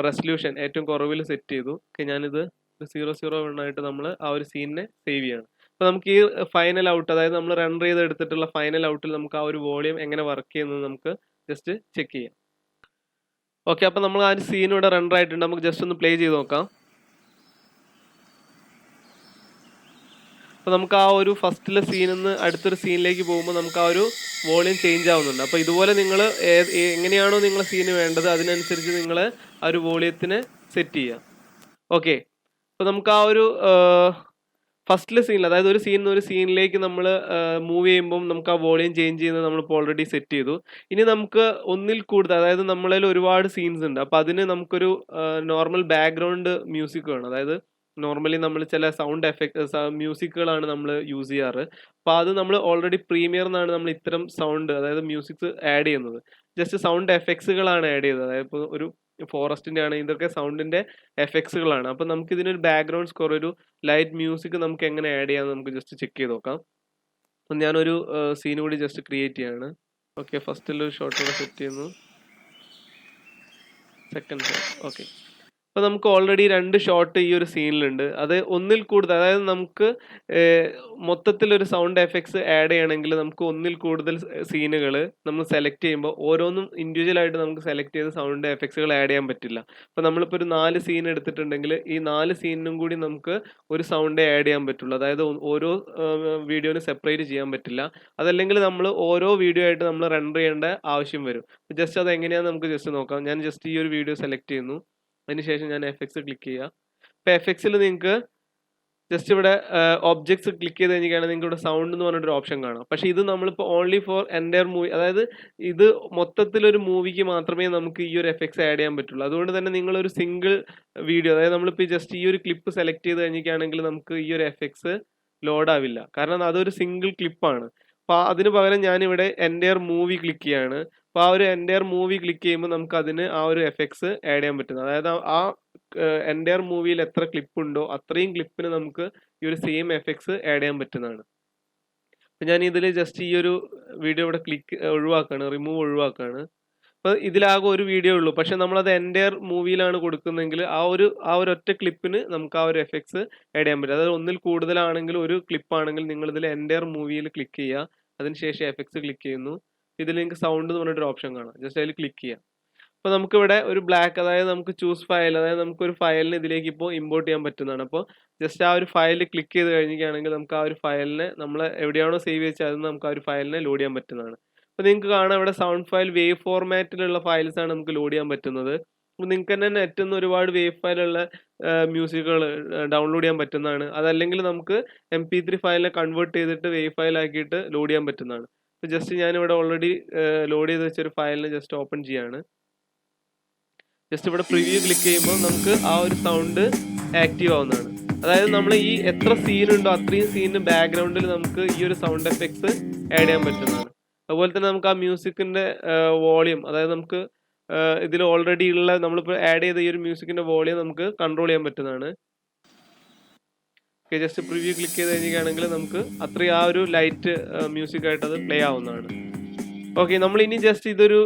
റെസൊല്യൂഷൻ ഏറ്റവും കുറവിൽ സെറ്റ് ചെയ്തു. ഓക്കെ, ഞാനിത് 001 ആയിട്ട് നമ്മൾ ആ ഒരു സീനിനെ സേവ് ചെയ്യാണ്. അപ്പോൾ നമുക്ക് ഈ ഫൈനൽ ഔട്ട്, അതായത് നമ്മൾ റെൻഡർ ചെയ്തെടുത്തിട്ടുള്ള ഫൈനൽ ഔട്ടിൽ നമുക്ക് ആ ഒരു വോളിയം എങ്ങനെ വർക്ക് ചെയ്യുന്നത് നമുക്ക് ജസ്റ്റ് ചെക്ക് ചെയ്യാം. ഓക്കെ, അപ്പോൾ നമ്മൾ ആ ഒരു സീൻ ഇവിടെ റെൻഡർ ആയിട്ടുണ്ട്. നമുക്ക് ജസ്റ്റ് ഒന്ന് പ്ലേ ചെയ്ത് നോക്കാം. അപ്പോൾ നമുക്ക് ആ ഒരു ഫസ്റ്റിലെ സീനിൽ നിന്ന് അടുത്തൊരു സീനിലേക്ക് പോകുമ്പോൾ നമുക്ക് ആ ഒരു വോളിയം ചേഞ്ച് ആവുന്നുണ്ട്. അപ്പോൾ ഇതുപോലെ നിങ്ങൾ എങ്ങനെയാണോ നിങ്ങളെ സീന് വേണ്ടത് അതിനനുസരിച്ച് നിങ്ങൾ ആ ഒരു വോളിയത്തിനെ സെറ്റ് ചെയ്യുക. ഓക്കെ, അപ്പോൾ നമുക്ക് ആ ഒരു ഫസ്റ്റിലെ സീനിൽ, അതായത് ഒരു സീനിൽ നിന്ന് ഒരു സീനിലേക്ക് നമ്മൾ മൂവ് ചെയ്യുമ്പം നമുക്ക് ആ വോളിയം ചേഞ്ച് ചെയ്യുന്നത് നമ്മളിപ്പോൾ ഓൾറെഡി സെറ്റ് ചെയ്തു. ഇനി നമുക്ക് ഒന്നിൽ കൂടുതൽ, അതായത് നമ്മളിൽ ഒരുപാട് സീൻസ് ഉണ്ട്. അപ്പോൾ അതിന് നമുക്കൊരു നോർമൽ ബാക്ക്ഗ്രൗണ്ട് മ്യൂസിക് വേണം. അതായത് നോർമലി നമ്മൾ ചില സൗണ്ട് എഫക്ട് മ്യൂസിക്കുകളാണ് നമ്മൾ യൂസ് ചെയ്യാറ്. അപ്പോൾ അത് നമ്മൾ ഓൾറെഡി പ്രീമിയർ എന്നാണ് നമ്മൾ ഇത്തരം സൗണ്ട്, അതായത് മ്യൂസിക്സ് ആഡ് ചെയ്യുന്നത്. ജസ്റ്റ് സൗണ്ട് എഫക്ട്സുകളാണ് ആഡ് ചെയ്തത്. അതായത് ഇപ്പോൾ ഒരു ഫോറസ്റ്റിൻ്റെ ആണ്, ഇതൊക്കെ സൗണ്ടിൻ്റെ എഫക്ട്സുകളാണ്. അപ്പോൾ നമുക്ക് ഇതിനൊരു ബാക്ക്ഗ്രൗണ്ട് സ്കോർ, ഒരു ലൈറ്റ് മ്യൂസിക് നമുക്ക് എങ്ങനെ ആഡ് ചെയ്യാമെന്ന് നമുക്ക് ജസ്റ്റ് ചെക്ക് ചെയ്ത് നോക്കാം. അപ്പം ഞാനൊരു സീൻ കൂടി ജസ്റ്റ് ക്രിയേറ്റ് ചെയ്യാണ്. ഓക്കെ, ഫസ്റ്റിലൊരു ഷോട്ട് കൂടെ സെറ്റ് ചെയ്യുന്നു. Second shot. ഓക്കെ, അപ്പോൾ നമുക്ക് ഓൾറെഡി 2 ഷോട്ട് ഈ ഒരു സീനിലുണ്ട്. അത് ഒന്നിൽ കൂടുതൽ, അതായത് നമുക്ക് മൊത്തത്തിലൊരു സൗണ്ട് എഫക്ട്സ് ആഡ് ചെയ്യണമെങ്കിൽ നമുക്ക് ഒന്നിൽ കൂടുതൽ സീനുകൾ നമ്മൾ സെലക്ട് ചെയ്യുമ്പോൾ ഓരോന്നും ഇൻഡിവിജ്വലായിട്ട് നമുക്ക് സെലക്ട് ചെയ്ത് സൗണ്ട് എഫക്ട്സുകൾ ആഡ് ചെയ്യാൻ പറ്റില്ല. അപ്പോൾ നമ്മളിപ്പോൾ ഒരു 4 സീൻ എടുത്തിട്ടുണ്ടെങ്കിൽ ഈ 4 സീനിനും കൂടി നമുക്ക് ഒരു സൗണ്ടേ ആഡ് ചെയ്യാൻ പറ്റുള്ളൂ. അതായത് ഓരോ വീഡിയോന് സെപ്പറേറ്റ് ചെയ്യാൻ പറ്റില്ല. അതല്ലെങ്കിൽ നമ്മൾ ഓരോ വീഡിയോ ആയിട്ട് നമ്മൾ റെൻഡർ ചെയ്യേണ്ട ആവശ്യം വരും. ജസ്റ്റ് അത് എങ്ങനെയാണെന്ന് നമുക്ക് ജസ്റ്റ് നോക്കാം. ഞാൻ ജസ്റ്റ് ഈ ഒരു വീഡിയോ സെലക്ട് ചെയ്യുന്നു. അതിനുശേഷം ഞാൻ എഫക്ട്സ് ക്ലിക്ക് ചെയ്യുക. അപ്പോൾ എഫക്ട്സിൽ നിങ്ങൾക്ക് ജസ്റ്റ് ഇവിടെ ഒബ്ജക്ട്സ് ക്ലിക്ക് ചെയ്ത് കഴിഞ്ഞാൽ നിങ്ങൾക്ക് ഇവിടെ സൗണ്ട് എന്ന് പറഞ്ഞിട്ടൊരു ഓപ്ഷൻ കാണാം. പക്ഷേ ഇത് നമ്മളിപ്പോൾ ഓൺലി ഫോർ എൻ്റയർ മൂവി, അതായത് ഇത് മൊത്തത്തിലൊരു മൂവിക്ക് മാത്രമേ നമുക്ക് ഈ ഒരു എഫക്ട്സ് ആഡ് ചെയ്യാൻ പറ്റുള്ളൂ. അതുകൊണ്ട് തന്നെ നിങ്ങളൊരു സിംഗിൾ വീഡിയോ, അതായത് നമ്മളിപ്പോൾ ജസ്റ്റ് ഈ ഒരു ക്ലിപ്പ് സെലക്ട് ചെയ്ത് കഴിഞ്ഞിട്ടാണെങ്കിൽ നമുക്ക് ഈ ഒരു എഫക്ട്സ് ലോഡ് ആവില്ല, കാരണം അതൊരു സിംഗിൾ ക്ലിപ്പാണ്. അപ്പോൾ അതിന് പകരം ഞാനിവിടെ എൻ്റയർ മൂവി ക്ലിക്ക് ചെയ്യാണ്. അപ്പോൾ ആ ഒരു എൻ്റയർ മൂവി ക്ലിക്ക് ചെയ്യുമ്പോൾ നമുക്ക് അതിന് ആ ഒരു എഫക്ട്സ് ആഡ് ചെയ്യാൻ പറ്റുന്നത്, അതായത് ആ എൻ്റയർ മൂവിയിൽ എത്ര ക്ലിപ്പ് ഉണ്ടോ അത്രയും ക്ലിപ്പിന് നമുക്ക് ഈ ഒരു സെയിം എഫക്ട്സ് ആഡ് ചെയ്യാൻ പറ്റുന്നതാണ്. അപ്പോൾ ഞാൻ ഇതിൽ ജസ്റ്റ് ഈ ഒരു വീഡിയോ ഇവിടെ ഒഴിവാക്കാണ്, റിമൂവ് ഒഴിവാക്കാണ്. അപ്പോൾ ഇതിലാകെ ഒരു വീഡിയോ ഉള്ളൂ, പക്ഷെ നമ്മളത് എൻ്റയർ മൂവിയിലാണ് കൊടുക്കുന്നതെങ്കിൽ ആ ഒരു ഒറ്റ ക്ലിപ്പിന് നമുക്ക് ആ ഒരു എഫക്ട്സ് ആഡ് ചെയ്യാൻ പറ്റും. അതായത് ഒന്നിൽ കൂടുതലാണെങ്കിൽ, ഒരു ക്ലിപ്പാണെങ്കിൽ നിങ്ങൾ ഇതിൽ എൻ്റയർ മൂവിയിൽ ക്ലിക്ക് ചെയ്യുക. അതിനുശേഷം എഫക്ട്സ് ക്ലിക്ക് ചെയ്യുന്നു. ഇതിൽ നിങ്ങൾക്ക് സൗണ്ട് എന്ന് പറഞ്ഞിട്ടൊരു ഓപ്ഷൻ കാണാം. ജസ്റ്റ് അതിൽ ക്ലിക്ക് ചെയ്യാം. അപ്പോൾ നമുക്കിവിടെ ഒരു ബ്ലാക്ക്, അതായത് നമുക്ക് ചൂസ് ഫയൽ, അതായത് നമുക്കൊരു ഫയലിന് ഇതിലേക്ക് ഇപ്പോൾ ഇമ്പോർട്ട് ചെയ്യാൻ പറ്റുന്നതാണ്. അപ്പോൾ ജസ്റ്റ് ആ ഒരു ഫയൽ ക്ലിക്ക് ചെയ്ത് കഴിഞ്ഞിട്ടാണെങ്കിൽ നമുക്ക് ആ ഒരു ഫയലിനെ നമ്മൾ എവിടെയാണോ സേവ് വെച്ചാൽ അത് നമുക്ക് ആ ഒരു ഫയലിനെ ലോഡ് ചെയ്യാൻ പറ്റുന്നതാണ്. അപ്പോൾ നിങ്ങൾക്ക് കാണാം ഇവിടെ സൗണ്ട് ഫയൽ വേവ് ഫോർമാറ്റിലുള്ള ഫയൽസാണ് നമുക്ക് ലോഡ് ചെയ്യാൻ പറ്റുന്നത്. അപ്പോൾ നിങ്ങൾക്ക് തന്നെ നെറ്റിൽ നിന്ന് ഒരുപാട് വേവ് ഫയലുള്ള മ്യൂസിക്കുകൾ ഡൗൺലോഡ് ചെയ്യാൻ പറ്റുന്നതാണ്. അതല്ലെങ്കിൽ നമുക്ക് MP3 ഫയലിനെ കൺവേർട്ട് ചെയ്തിട്ട് വേവ് ഫയൽ ആക്കിയിട്ട് ലോഡ് ചെയ്യാൻ പറ്റുന്നതാണ്. അപ്പോൾ ജസ്റ്റ് ഞാനിവിടെ ഓൾറെഡി ലോഡ് ചെയ്ത് വെച്ചൊരു ഫയലിനെ ജസ്റ്റ് ഓപ്പൺ ചെയ്യാണ്. ജസ്റ്റ് ഇവിടെ പ്രിവ്യൂ ക്ലിക്ക് ചെയ്യുമ്പോൾ നമുക്ക് ആ ഒരു സൗണ്ട് ആക്റ്റീവ് ആവുന്നതാണ്. അതായത് നമ്മൾ ഈ എത്ര സീൻ ഉണ്ടോ അത്രയും സീനിന് ബാക്ക്ഗ്രൗണ്ടിൽ നമുക്ക് ഈ ഒരു സൗണ്ട് എഫക്ട്സ് ആഡ് ചെയ്യാൻ പറ്റുന്നതാണ്. അതുപോലെ തന്നെ നമുക്ക് ആ മ്യൂസിക്കിൻ്റെ വോളിയം, അതായത് നമുക്ക് ഇതിൽ ഓൾറെഡി ഉള്ള നമ്മളിപ്പോൾ ആഡ് ചെയ്ത ഈ ഒരു മ്യൂസിക്കിൻ്റെ വോളിയം നമുക്ക് കൺട്രോൾ ചെയ്യാൻ പറ്റുന്നതാണ്. ഓക്കെ, ജസ്റ്റ് പ്രിവ്യൂ ക്ലിക്ക് ചെയ്ത് കഴിഞ്ഞിട്ടാണെങ്കിൽ നമുക്ക് അത്രയും ആ ഒരു ലൈറ്റ് മ്യൂസിക്കായിട്ട് അത് പ്ലേ ആവുന്നതാണ്. ഓക്കെ, നമ്മൾ ഇനി ജസ്റ്റ് ഇതൊരു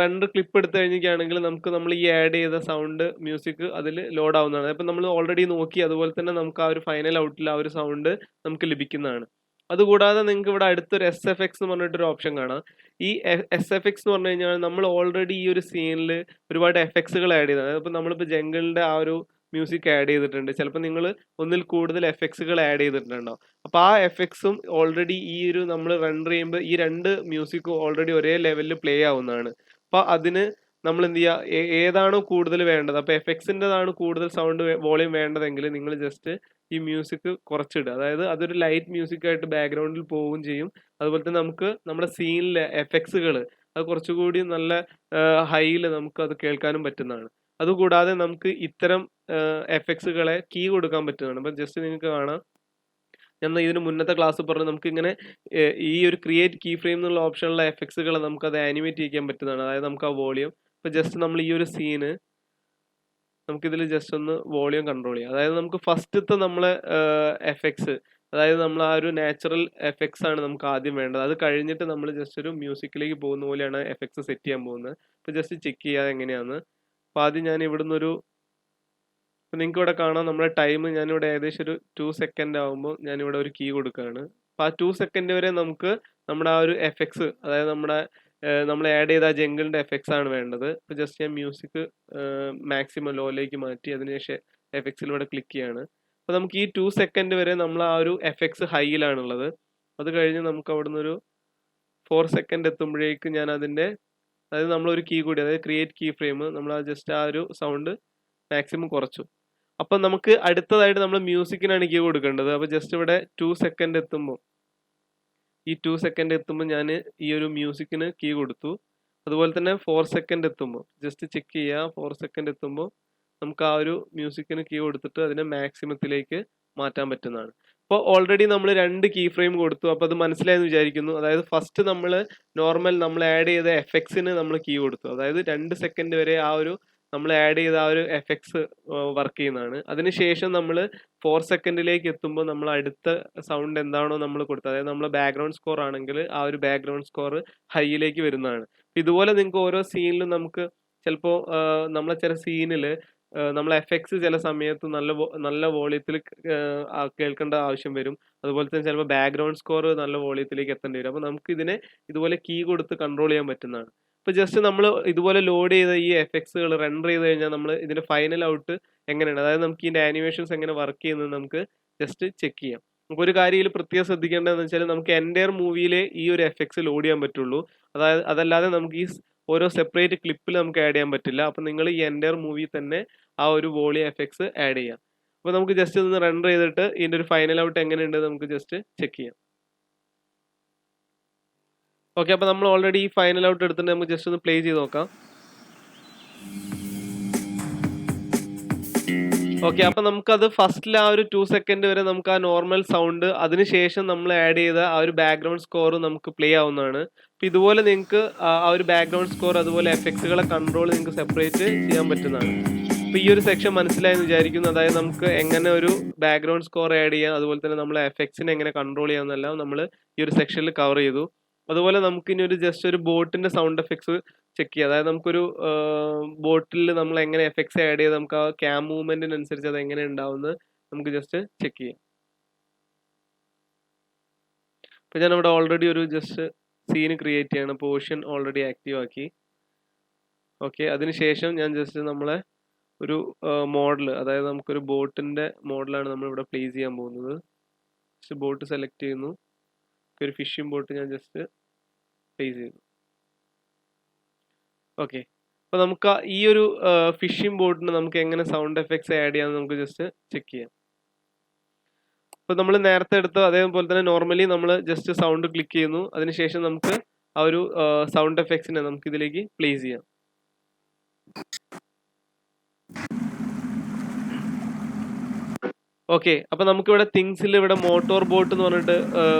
2 ക്ലിപ്പ് എടുത്ത് കഴിഞ്ഞിട്ടാണെങ്കിൽ നമുക്ക് നമ്മൾ ഈ ആഡ് ചെയ്ത സൗണ്ട് മ്യൂസിക് അതിൽ ലോഡ് ആവുന്നതാണ്. അപ്പം നമ്മൾ ഓൾറെഡി നോക്കി, അതുപോലെ തന്നെ നമുക്ക് ആ ഒരു ഫൈനൽ ഔട്ടിൽ ആ ഒരു സൗണ്ട് നമുക്ക് ലഭിക്കുന്നതാണ്. അതുകൂടാതെ നിങ്ങൾക്ക് ഇവിടെ അടുത്തൊരു SFX എന്ന് പറഞ്ഞിട്ടൊരു ഓപ്ഷൻ കാണാം. ഈ SFX എന്ന് പറഞ്ഞു കഴിഞ്ഞാൽ നമ്മൾ ഓൾറെഡി ഈ ഒരു സീനിൽ ഒരുപാട് എഫക്ട്സുകൾ ആഡ് ചെയ്തതാണ്. അതിപ്പോൾ നമ്മളിപ്പോൾ ജംഗിളിൻ്റെ ആ ഒരു മ്യൂസിക് ആഡ് ചെയ്തിട്ടുണ്ട്. ചിലപ്പോൾ നിങ്ങൾ ഒന്നിൽ കൂടുതൽ എഫക്ട്സുകൾ ആഡ് ചെയ്തിട്ടുണ്ടാവും. അപ്പോൾ ആ എഫക്ട്സും ഓൾറെഡി ഈ ഒരു നമ്മൾ റെൻഡർ ചെയ്യുമ്പോൾ ഈ 2 മ്യൂസിക്കും ഓൾറെഡി ഒരേ ലെവലിൽ പ്ലേ ആവുന്നതാണ്. അപ്പോൾ അതിന് നമ്മൾ എന്ത് ചെയ്യുക, ഏതാണോ കൂടുതൽ വേണ്ടത്, അപ്പോൾ എഫക്ട്സിൻ്റെതാണ് കൂടുതൽ സൗണ്ട് വോളിയം വേണ്ടതെങ്കിൽ നിങ്ങൾ ജസ്റ്റ് ഈ മ്യൂസിക് കുറച്ചിടുക. അതായത് അതൊരു ലൈറ്റ് മ്യൂസിക്കായിട്ട് ബാക്ക്ഗ്രൗണ്ടിൽ പോവുകയും ചെയ്യും. അതുപോലെ തന്നെ നമുക്ക് നമ്മുടെ സീനിലെ എഫക്ട്സുകൾ, അത് കുറച്ചുകൂടി നല്ല ഹൈയിൽ നമുക്ക് അത് കേൾക്കാനും പറ്റുന്നതാണ്. അതുകൂടാതെ നമുക്ക് ഇത്തരം എഫക്ട്സുകളെ കീ കൊടുക്കാൻ പറ്റുന്നതാണ്. അപ്പോൾ ജസ്റ്റ് നിങ്ങൾക്ക് കാണാം, ഞാൻ ഇതിന് മുന്നത്തെ ക്ലാസ് പറഞ്ഞു നമുക്കിങ്ങനെ ഈ ഒരു ക്രിയേറ്റ് കീ ഫ്രെയിം എന്നുള്ള ഓപ്ഷനുള്ള എഫക്ട്സുകൾ നമുക്കത് ആനിമേറ്റ് ചെയ്യിക്കാൻ പറ്റുന്നതാണ്. അതായത് നമുക്ക് ആ വോളിയം, ഇപ്പോൾ ജസ്റ്റ് നമ്മൾ ഈ ഒരു സീന് നമുക്കിതിൽ ജസ്റ്റ് ഒന്ന് വോളിയം കൺട്രോൾ ചെയ്യാം. അതായത് നമുക്ക് ഫസ്റ്റത്തെ നമ്മളെ എഫക്ട്സ്, അതായത് നമ്മൾ ആ ഒരു നാച്ചുറൽ എഫക്ട്സ് ആണ് നമുക്ക് ആദ്യം വേണ്ടത്. അത് കഴിഞ്ഞിട്ട് നമ്മൾ ജസ്റ്റ് ഒരു മ്യൂസിക്കിലേക്ക് പോകുന്ന പോലെയാണ് എഫക്ട്സ് സെറ്റ് ചെയ്യാൻ പോകുന്നത്. ഇപ്പോൾ ജസ്റ്റ് ചെക്ക് ചെയ്യാതെ എങ്ങനെയാണ്. അപ്പോൾ ആദ്യം ഞാൻ ഇവിടുന്ന് ഒരു, ഇപ്പോൾ നിങ്ങൾക്ക് ഇവിടെ കാണാം നമ്മുടെ ടൈം ഞാനിവിടെ ഏകദേശം ഒരു 2 സെക്കൻഡ് ആകുമ്പോൾ ഞാനിവിടെ ഒരു കീ കൊടുക്കുകയാണ്. അപ്പോൾ ആ 2 സെക്കൻഡ് വരെ നമുക്ക് നമ്മുടെ ആ ഒരു എഫക്ട്സ്, അതായത് നമ്മുടെ നമ്മൾ ആഡ് ചെയ്ത ആ ജംഗിളിൻ്റെ എഫക്ട്സ് ആണ് വേണ്ടത്. ഇപ്പോൾ ജസ്റ്റ് ഞാൻ മ്യൂസിക് മാക്സിമം ലോയിലേക്ക് മാറ്റി അതിനുശേഷം എഫക്ട്സിലൂടെ ക്ലിക്ക് ചെയ്യാണ്. അപ്പോൾ നമുക്ക് ഈ 2 സെക്കൻഡ് വരെ നമ്മൾ ആ ഒരു എഫക്ട്സ് ഹൈയിലാണുള്ളത്. അത് കഴിഞ്ഞ് നമുക്ക് അവിടെ നിന്നൊരു 4 സെക്കൻഡ് എത്തുമ്പോഴേക്ക് ഞാൻ അതിൻ്റെ, അതായത് നമ്മളൊരു കീ കൂടി, അതായത് ക്രിയേറ്റ് കീ ഫ്രെയിം, നമ്മൾ ജസ്റ്റ് ആ ഒരു സൗണ്ട് മാക്സിമം കുറച്ചു. അപ്പം നമുക്ക് അടുത്തതായിട്ട് നമ്മൾ മ്യൂസിക്കിനാണ് കീ കൊടുക്കേണ്ടത്. അപ്പോൾ ജസ്റ്റ് ഇവിടെ 2 സെക്കൻഡ് എത്തുമ്പോൾ, ഈ 2 സെക്കൻഡ് എത്തുമ്പോൾ ഞാൻ ഈ ഒരു മ്യൂസിക്കിന് കീ കൊടുത്തു. അതുപോലെ തന്നെ 4 സെക്കൻഡ് എത്തുമ്പോൾ ജസ്റ്റ് ചെക്ക് ചെയ്യുക, 4 സെക്കൻഡ് എത്തുമ്പോൾ നമുക്ക് ആ ഒരു മ്യൂസിക്കിന് കീ കൊടുത്തിട്ട് അതിനെ മാക്സിമത്തിലേക്ക് മാറ്റാൻ പറ്റുന്നതാണ്. അപ്പോൾ ഓൾറെഡി നമ്മൾ 2 കീ ഫ്രെയിം കൊടുത്തു. അപ്പോൾ അത് മനസ്സിലായെന്ന് വിചാരിക്കുന്നു. അതായത് ഫസ്റ്റ് നമ്മൾ നോർമൽ നമ്മൾ ആഡ് ചെയ്ത എഫക്ട്സിന് നമ്മൾ കീ കൊടുത്തു. അതായത് 2 സെക്കൻഡ് വരെ ആ ഒരു നമ്മൾ ആഡ് ചെയ്ത ആ ഒരു എഫക്ട്സ് വർക്ക് ചെയ്യുന്നതാണ്. അതിനുശേഷം നമ്മൾ 4 സെക്കൻഡിലേക്ക് എത്തുമ്പോൾ നമ്മൾ അടുത്ത സൗണ്ട് എന്താണോ നമ്മൾ കൊടുത്തത്, അതായത് നമ്മൾ ബാക്ക്ഗ്രൗണ്ട് സ്കോർ ആണെങ്കിൽ ആ ഒരു ബാക്ക്ഗ്രൗണ്ട് സ്കോർ ഹൈയിലേക്ക് വരുന്നതാണ്. ഇതുപോലെ നിങ്ങൾക്ക് ഓരോ സീനിലും നമുക്ക് ചിലപ്പോൾ നമ്മളെ ചില സീനിൽ നമ്മൾ എഫക്ട്സ് ചില സമയത്ത് നല്ല വോളിയത്തിൽ കേൾക്കേണ്ട ആവശ്യം വരും. അതുപോലെ തന്നെ ചിലപ്പോൾ ബാക്ക്ഗ്രൗണ്ട് സ്കോർ നല്ല വോളിയത്തിലേക്ക് എത്തേണ്ടി വരും. അപ്പോൾ നമുക്ക് ഇതിനെ ഇതുപോലെ കീ കൊടുത്ത് കൺട്രോൾ ചെയ്യാൻ പറ്റുന്നതാണ്. ഇപ്പോൾ ജസ്റ്റ് നമ്മൾ ഇതുപോലെ ലോഡ് ചെയ്ത ഈ എഫക്ട്സുകൾ റെൻഡർ ചെയ്ത് കഴിഞ്ഞാൽ നമ്മൾ ഇതിന്റെ ഫൈനൽ ഔട്ട് എങ്ങനെയാണ്, അതായത് നമുക്ക് ഇതിന്റെ ആനിമേഷൻസ് എങ്ങനെ വർക്ക് ചെയ്യുന്നത് നമുക്ക് ജസ്റ്റ് ചെക്ക് ചെയ്യാം. നമുക്ക് ഒരു കാര്യം ഇതിൽ പ്രത്യേകം ശ്രദ്ധിക്കേണ്ടതെന്ന് വെച്ചാൽ നമുക്ക് എൻ്റയർ മൂവിയിലെ ഈ ഒരു എഫക്ട്സ് ലോഡ് ചെയ്യാൻ പറ്റുള്ളൂ. അതായത് അതല്ലാതെ നമുക്ക് ഈ ഓരോ സെപ്പറേറ്റ് ക്ലിപ്പിൽ നമുക്ക് ആഡ് ചെയ്യാൻ പറ്റില്ല. അപ്പം നിങ്ങൾ ഈ എൻ്റയർ മൂവി തന്നെ ആ ഒരു വോളിയം എഫക്ട്സ് ആഡ് ചെയ്യാം. അപ്പോൾ നമുക്ക് ജസ്റ്റ് ഒന്ന് റെൻഡർ ചെയ്തിട്ട് ഇതിൻ്റെ ഒരു ഫൈനൽ ഔട്ട് എങ്ങനെയുണ്ട് നമുക്ക് ജസ്റ്റ് ചെക്ക് ചെയ്യാം. ഓക്കെ, അപ്പോൾ നമ്മൾ ഓൾറെഡി ഈ ഫൈനൽ ഔട്ട് എടുത്തിട്ട് നമുക്ക് ജസ്റ്റ് ഒന്ന് പ്ലേ ചെയ്ത് നോക്കാം. ഓക്കെ, അപ്പോൾ നമുക്കത് ഫസ്റ്റിൽ ആ ഒരു 2 സെക്കൻഡ് വരെ നമുക്ക് ആ നോർമൽ സൗണ്ട്, അതിനുശേഷം നമ്മൾ ആഡ് ചെയ്ത ആ ഒരു ബാക്ക്ഗ്രൗണ്ട് സ്കോർ നമുക്ക് പ്ലേ ആവുന്നതാണ്. അപ്പോൾ ഇതുപോലെ നിങ്ങൾക്ക് ആ ഒരു ബാക്ക്ഗ്രൗണ്ട് സ്കോർ അതുപോലെ എഫക്ട്സുകളെ കൺട്രോൾ നിങ്ങൾക്ക് സെപ്പറേറ്റ് ചെയ്യാൻ പറ്റുന്നതാണ്. അപ്പോൾ ഈ ഒരു സെക്ഷൻ മനസ്സിലായെന്ന് വിചാരിക്കുന്നു. അതായത് നമുക്ക് എങ്ങനെ ഒരു ബാക്ക്ഗ്രൗണ്ട് സ്കോർ ആഡ് ചെയ്യാം, അതുപോലെ തന്നെ നമ്മളെ എഫക്ട്സിനെ എങ്ങനെ കൺട്രോൾ ചെയ്യാമെന്നെല്ലാം നമ്മൾ ഈ ഒരു സെക്ഷനിൽ കവർ ചെയ്തു. അതുപോലെ നമുക്ക് ഇനി ഒരു ജസ്റ്റ് ഒരു ബോട്ടിന്റെ സൗണ്ട് എഫക്ട്സ് ചെക്ക് ചെയ്യാം. അതായത് നമുക്കൊരു ബോട്ടിൽ നമ്മൾ എങ്ങനെ എഫക്ട്സ് ആഡ് ചെയ്ത് നമുക്ക് ആ ക്യാം മൂവ്മെന്റിനനുസരിച്ച് അത് എങ്ങനെ ഉണ്ടാവുന്നത് നമുക്ക് ജസ്റ്റ് ചെക്ക് ചെയ്യാം. അപ്പോൾ ഞാൻ ഇവിടെ ഓൾറെഡി ഒരു ജസ്റ്റ് സീന് ക്രിയേറ്റ് ചെയ്യണം. അപ്പോൾ ഓഷ്യൻ ഓൾറെഡി ആക്റ്റീവ് ആക്കി. ഓക്കെ, അതിനുശേഷം ഞാൻ ജസ്റ്റ് നമ്മളെ ഒരു മോഡൽ, അതായത് നമുക്കൊരു ബോട്ടിന്റെ മോഡലാണ് നമ്മളിവിടെ പ്ലേസ് ചെയ്യാൻ പോകുന്നത്. ജസ്റ്റ് ബോട്ട് സെലക്ട് ചെയ്യുന്നു. ഒരു ഫിഷിംഗ് ബോട്ട് ഞാൻ ജസ്റ്റ് പ്ലേസ് ചെയ്തു. ഓക്കെ, അപ്പോൾ നമുക്ക് ഈ ഒരു ഫിഷിംഗ് ബോട്ടിന് നമുക്ക് എങ്ങനെ സൗണ്ട് എഫക്ട്സ് ആഡ് ചെയ്യാമെന്ന് നമുക്ക് ജസ്റ്റ് ചെക്ക് ചെയ്യാം. അപ്പോൾ നമ്മൾ നേരത്തെ എടുത്ത അതേപോലെ തന്നെ നോർമലി നമ്മൾ ജസ്റ്റ് സൗണ്ട് ക്ലിക്ക് ചെയ്യുന്നു. അതിനുശേഷം നമുക്ക് ആ ഒരു സൗണ്ട് എഫക്ട്സിനെ നമുക്ക് ഇതിലേക്ക് പ്ലേസ് ചെയ്യാം. ഓക്കെ, അപ്പോൾ നമുക്കിവിടെ തിങ്സിൽ ഇവിടെ മോട്ടോർ ബോട്ട് എന്ന് പറഞ്ഞിട്ട്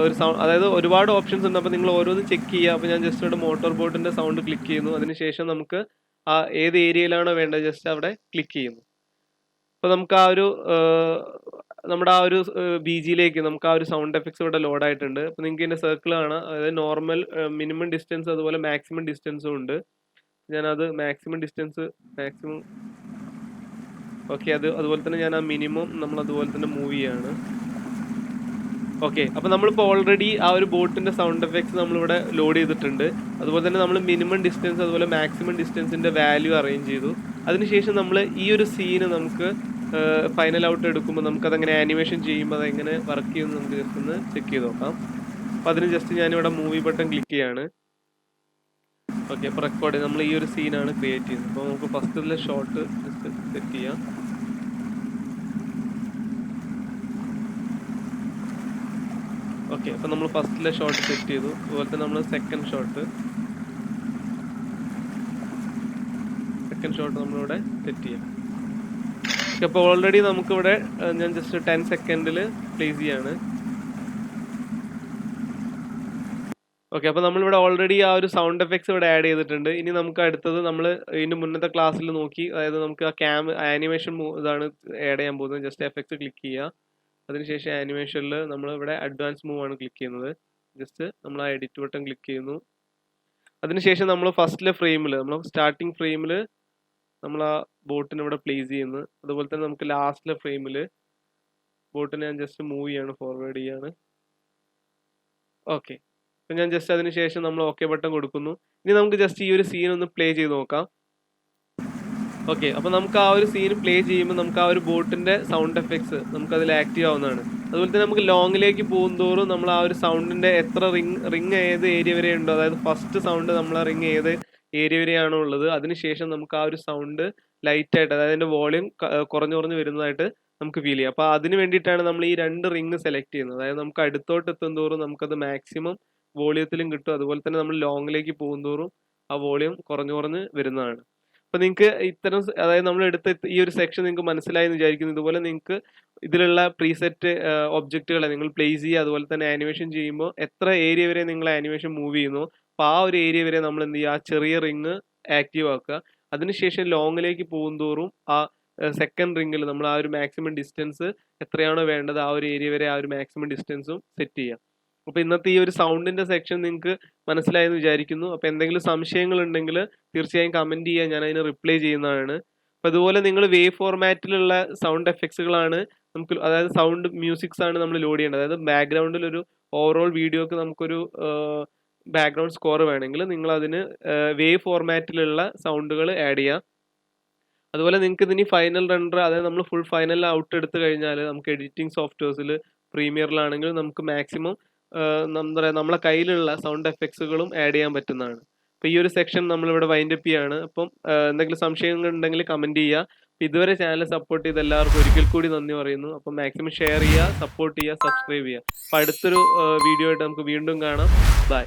ഒരു സൗണ്ട്, അതായത് ഒരുപാട് ഓപ്ഷൻസ് ഉണ്ട്. അപ്പോൾ നിങ്ങൾ ഓരോന്ന് ചെക്ക് ചെയ്യുക. അപ്പോൾ ഞാൻ ജസ്റ്റ് ഇവിടെ മോട്ടോർ ബോട്ടിന്റെ സൗണ്ട് ക്ലിക്ക് ചെയ്യുന്നു. അതിനുശേഷം നമുക്ക് ആ ഏത് ഏരിയയിലാണോ വേണ്ടത് ജസ്റ്റ് അവിടെ ക്ലിക്ക് ചെയ്യുന്നു. അപ്പോൾ നമുക്ക് ആ ഒരു നമ്മുടെ ആ ഒരു BGയിലേക്ക് നമുക്ക് ആ ഒരു സൗണ്ട് എഫക്ട്സ് ഇവിടെ ലോഡ് ആയിട്ടുണ്ട്. അപ്പോൾ നിങ്ങൾക്ക് ഇതിന്റെ സർക്കിൾ കാണാം. അതായത് നോർമൽ, മിനിമം ഡിസ്റ്റൻസ് അതുപോലെ മാക്സിമം ഡിസ്റ്റൻസും ഉണ്ട്. ഞാനത് മാക്സിമം ഡിസ്റ്റൻസ് ഓക്കെ, അതുപോലെ തന്നെ ഞാൻ ആ മിനിമം നമ്മൾ അതുപോലെ തന്നെ മൂവ് ചെയ്യാണ്. ഓക്കെ, അപ്പോൾ നമ്മളിപ്പോൾ ഓൾറെഡി ആ ഒരു ബോട്ടിന്റെ സൗണ്ട് എഫക്ട്സ് നമ്മളിവിടെ ലോഡ് ചെയ്തിട്ടുണ്ട്. അതുപോലെ തന്നെ നമ്മൾ മിനിമം ഡിസ്റ്റൻസ് അതുപോലെ മാക്സിമം ഡിസ്റ്റൻസിന്റെ വാല്യൂ അറേഞ്ച് ചെയ്തു. അതിനുശേഷം നമ്മൾ ഈ ഒരു സീന് നമുക്ക് ഫൈനൽ ഔട്ട് എടുക്കുമ്പോൾ നമുക്കതങ്ങനെ ആനിമേഷൻ ചെയ്യുമ്പോൾ അതെങ്ങനെ വർക്ക് ചെയ്യുമെന്ന് നമുക്ക് ജസ്റ്റ് ഒന്ന് ചെക്ക് ചെയ്ത് നോക്കാം. അപ്പോൾ അതിന് ജസ്റ്റ് ഞാനിവിടെ മൂവി ബട്ടൺ ക്ലിക്ക് ചെയ്യാണ്. ഓക്കെ, അപ്പോൾ റെക്കോർഡ് നമ്മൾ ഈ ഒരു സീനാണ് ക്രിയേറ്റ് ചെയ്യുന്നത്. അപ്പോൾ നമുക്ക് ഫസ്റ്റിലെ ഷോട്ട് ജസ്റ്റ് സെറ്റ് ചെയ്യാം. ഓക്കെ, അപ്പോൾ നമ്മൾ ഫസ്റ്റിലെ ഷോട്ട് സെറ്റ് ചെയ്തു. അതുപോലെ തന്നെ നമ്മൾ സെക്കൻഡ് ഷോട്ട്. സെക്കൻഡ് ഷോട്ട് നമ്മളിവിടെ സെറ്റ് ചെയ്യാം. അപ്പോൾ ഓൾറെഡി നമുക്കിവിടെ ഞാൻ ജസ്റ്റ് 10 സെക്കൻഡിൽ പ്ലേസ് ചെയ്യാണ്. ഓക്കെ, അപ്പോൾ നമ്മളിവിടെ ഓൾറെഡി ആ ഒരു സൗണ്ട് എഫക്ട്സ് ഇവിടെ ആഡ് ചെയ്തിട്ടുണ്ട്. ഇനി നമുക്ക് അടുത്തത് നമ്മൾ ഇതിൻ്റെ മുന്നത്തെ ക്ലാസ്സിൽ നോക്കി, അതായത് നമുക്ക് ആ ആനിമേഷൻ ഇതാണ് ആഡ് ചെയ്യാൻ പോകുന്നത്. ജസ്റ്റ് എഫക്ട്സ് ക്ലിക്ക് ചെയ്യുക. അതിനുശേഷം ആനിമേഷനിൽ നമ്മൾ ഇവിടെ അഡ്വാൻസ് മൂവ് ആണ് ക്ലിക്ക് ചെയ്യുന്നത്. ജസ്റ്റ് നമ്മൾ ആ എഡിറ്റ് ബട്ടൺ ക്ലിക്ക് ചെയ്യുന്നു. അതിനുശേഷം നമ്മൾ ഫസ്റ്റിലെ ഫ്രെയിമിൽ, നമ്മൾ സ്റ്റാർട്ടിങ് ഫ്രെയിമിൽ നമ്മൾ ആ ബോട്ടിനെ ഇവിടെ പ്ലേസ് ചെയ്യുന്നു. അതുപോലെ തന്നെ നമുക്ക് ലാസ്റ്റിലെ ഫ്രെയിമിൽ ബോട്ടിനെ ഞാൻ ജസ്റ്റ് മൂവ് ചെയ്യാണ്, ഫോർവേഡ് ചെയ്യാണ്. ഓക്കെ, അപ്പം ഞാൻ ജസ്റ്റ് അതിന് ശേഷം നമ്മൾ ഓക്കെ ബട്ടൺ കൊടുക്കുന്നു. ഇനി നമുക്ക് ജസ്റ്റ് ഈ ഒരു സീൻ ഒന്ന് പ്ലേ ചെയ്ത് നോക്കാം. ഓക്കെ, അപ്പോൾ നമുക്ക് ആ ഒരു സീൻ പ്ലേ ചെയ്യുമ്പോൾ നമുക്ക് ആ ഒരു ബോട്ടിൻ്റെ സൗണ്ട് എഫക്ട്സ് നമുക്കതിൽ ആക്റ്റീവ് ആവുന്നതാണ്. അതുപോലെ തന്നെ നമുക്ക് ലോങ്ങിലേക്ക് പോകുന്തോറും നമ്മൾ ആ ഒരു സൗണ്ടിൻ്റെ എത്ര റിങ് ഏത് ഏരിയ വരെ ഉണ്ടോ, അതായത് ഫസ്റ്റ് സൗണ്ട് നമ്മൾ റിങ് ഏത് ഏരിയ വരെയാണോ ഉള്ളത്, അതിനുശേഷം നമുക്ക് ആ ഒരു സൗണ്ട് ലൈറ്റായിട്ട്, അതായത് അതിൻ്റെ വോളിയം കുറഞ്ഞു വരുന്നതായിട്ട് നമുക്ക് ഫീൽ ചെയ്യാം. അപ്പോൾ അതിന് വേണ്ടിയിട്ടാണ് നമ്മൾ ഈ 2 റിങ് സെലക്ട് ചെയ്യുന്നത്. അതായത് നമുക്ക് അടുത്തോട്ട് എത്തുന്തോറും നമുക്കത് മാക്സിമം വോളിയത്തിലും കിട്ടും. അതുപോലെ തന്നെ നമ്മൾ ലോങ്ങിലേക്ക് പോകുന്തോറും ആ വോളിയം കുറഞ്ഞു വരുന്നതാണ്. അപ്പോൾ നിങ്ങൾക്ക് ഇത്തരം, അതായത് നമ്മൾ എടുത്ത ഈ ഒരു സെക്ഷൻ നിങ്ങൾക്ക് മനസ്സിലായി എന്ന് വിചാരിക്കുന്നു. ഇതുപോലെ നിങ്ങൾക്ക് ഇതിലുള്ള പ്രീസെറ്റ് ഒബ്ജക്റ്റുകളെ നിങ്ങൾ പ്ലേസ് ചെയ്യുക. അതുപോലെ തന്നെ ആനിമേഷൻ ചെയ്യുമ്പോൾ എത്ര ഏരിയ വരെ നിങ്ങൾ ആനിമേഷൻ മൂവ് ചെയ്യുന്നു, അപ്പോൾ ആ ഒരു ഏരിയ വരെ നമ്മൾ എന്ത് ചെയ്യുക, ആ ചെറിയ റിങ് ആക്റ്റീവ് ആക്കുക. അതിനുശേഷം ലോങ്ങിലേക്ക് പോകുന്തോറും ആ സെക്കൻഡ് റിങ്ങിൽ നമ്മൾ ആ ഒരു മാക്സിമം ഡിസ്റ്റൻസ് എത്രയാണോ വേണ്ടത് ആ ഒരു ഏരിയ വരെ ആ ഒരു മാക്സിമം ഡിസ്റ്റൻസും സെറ്റ് ചെയ്യുക. അപ്പോൾ ഇന്നത്തെ ഈ ഒരു സൗണ്ടിൻ്റെ സെക്ഷൻ നിങ്ങൾക്ക് മനസ്സിലായെന്ന് വിചാരിക്കുന്നു. അപ്പോൾ എന്തെങ്കിലും സംശയങ്ങൾ ഉണ്ടെങ്കിൽ തീർച്ചയായും കമൻറ്റ് ചെയ്യുക, ഞാൻ അതിന് റിപ്ലൈ ചെയ്യുന്നതാണ്. അപ്പോൾ അതുപോലെ നിങ്ങൾ വേവ് ഫോർമാറ്റിലുള്ള സൗണ്ട് എഫക്ട്സുകളാണ് നമുക്ക്, അതായത് സൗണ്ട് മ്യൂസിക്സ് ആണ് നമ്മൾ ലോഡ് ചെയ്യേണ്ടത്. അതായത് ബാക്ക്ഗ്രൗണ്ടിൽ ഒരു ഓവറോൾ വീഡിയോക്ക് നമുക്കൊരു ബാക്ക്ഗ്രൗണ്ട് സ്കോർ വേണമെങ്കിൽ നിങ്ങൾ അതിന് വേവ് ഫോർമാറ്റിലുള്ള സൗണ്ടുകൾ ആഡ് ചെയ്യുക. അതുപോലെ നിങ്ങൾക്ക് ഇതിന് ഫൈനൽ റണ്ടർ, അതായത് നമ്മൾ ഫുൾ ഫൈനൽ ഔട്ട് എടുത്തു കഴിഞ്ഞാൽ നമുക്ക് എഡിറ്റിംഗ് സോഫ്റ്റ്വെയർസിൽ പ്രീമിയറിലാണെങ്കിൽ നമുക്ക് മാക്സിമം എന്താ പറയുക, നമ്മളെ കയ്യിലുള്ള സൗണ്ട് എഫക്ട്സുകളും ആഡ് ചെയ്യാൻ പറ്റുന്നതാണ്. അപ്പോൾ ഈ ഒരു സെക്ഷൻ നമ്മളിവിടെ വൈൻഡപ്പ് ചെയ്യാണ്. അപ്പം എന്തെങ്കിലും സംശയങ്ങൾ ഉണ്ടെങ്കിൽ കമൻറ്റ് ചെയ്യുക. അപ്പോൾ ഇതുവരെ ചാനൽ സപ്പോർട്ട് ചെയ്ത എല്ലാവർക്കും ഒരിക്കൽ കൂടി നന്ദി പറയുന്നു. അപ്പം മാക്സിമം ഷെയർ ചെയ്യുക, സപ്പോർട്ട് ചെയ്യുക, സബ്സ്ക്രൈബ് ചെയ്യുക. അപ്പോൾ അടുത്തൊരു വീഡിയോ ആയിട്ട് നമുക്ക് വീണ്ടും കാണാം. ബൈ.